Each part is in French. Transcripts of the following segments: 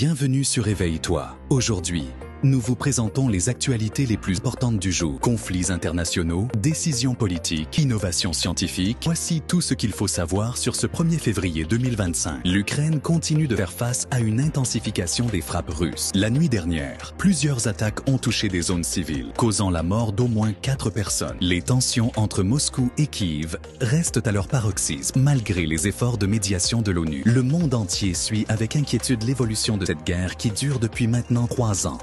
Bienvenue sur Réveille-toi. Aujourd'hui, nous vous présentons les actualités les plus importantes du jour. Conflits internationaux, décisions politiques, innovations scientifiques. Voici tout ce qu'il faut savoir sur ce 1er février 2025. L'Ukraine continue de faire face à une intensification des frappes russes. La nuit dernière, plusieurs attaques ont touché des zones civiles, causant la mort d'au moins 4 personnes. Les tensions entre Moscou et Kiev restent à leur paroxysme, malgré les efforts de médiation de l'ONU. Le monde entier suit avec inquiétude l'évolution de cette guerre qui dure depuis maintenant 3 ans.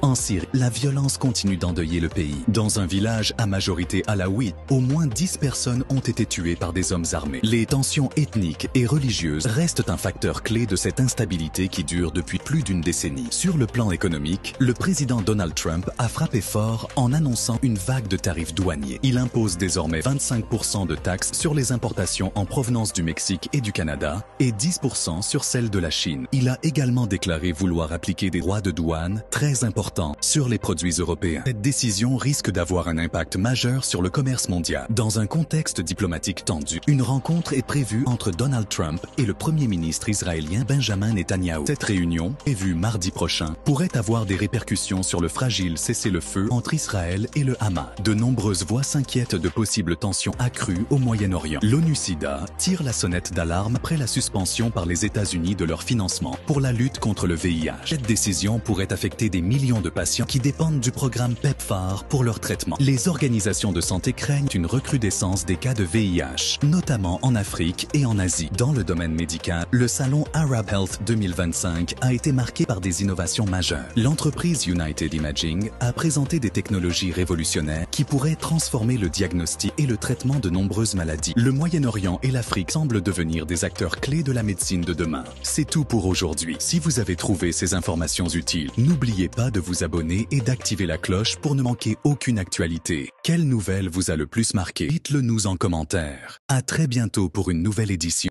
En Syrie, la violence continue d'endeuiller le pays. Dans un village à majorité alaouite, au moins 10 personnes ont été tuées par des hommes armés. Les tensions ethniques et religieuses restent un facteur clé de cette instabilité qui dure depuis plus d'une décennie. Sur le plan économique, le président Donald Trump a frappé fort en annonçant une vague de tarifs douaniers. Il impose désormais 25% de taxes sur les importations en provenance du Mexique et du Canada et 10% sur celles de la Chine. Il a également déclaré vouloir appliquer des droits de douane très importants sur les produits européens. Cette décision risque d'avoir un impact majeur sur le commerce mondial. Dans un contexte diplomatique tendu, une rencontre est prévue entre Donald Trump et le premier ministre israélien Benjamin Netanyahou. Cette réunion, prévue mardi prochain, pourrait avoir des répercussions sur le fragile cessez-le-feu entre Israël et le Hamas. De nombreuses voix s'inquiètent de possibles tensions accrues au Moyen-Orient. L'ONU-SIDA tire la sonnette d'alarme après la suspension par les États-Unis de leur financement pour la lutte contre le VIH. Cette décision pourrait affecter des millions de patients qui dépendent du programme PEPFAR pour leur traitement. Les organisations de santé craignent une recrudescence des cas de VIH, notamment en Afrique et en Asie. Dans le domaine médical, le salon Arab Health 2025 a été marqué par des innovations majeures. L'entreprise United Imaging a présenté des technologies révolutionnaires qui pourraient transformer le diagnostic et le traitement de nombreuses maladies. Le Moyen-Orient et l'Afrique semblent devenir des acteurs clés de la médecine de demain. C'est tout pour aujourd'hui. Si vous avez trouvé ces informations utiles, n'oubliez pas de vous abonner et d'activer la cloche pour ne manquer aucune actualité. Quelle nouvelle vous a le plus marqué? Dites-le nous en commentaire. À très bientôt pour une nouvelle édition.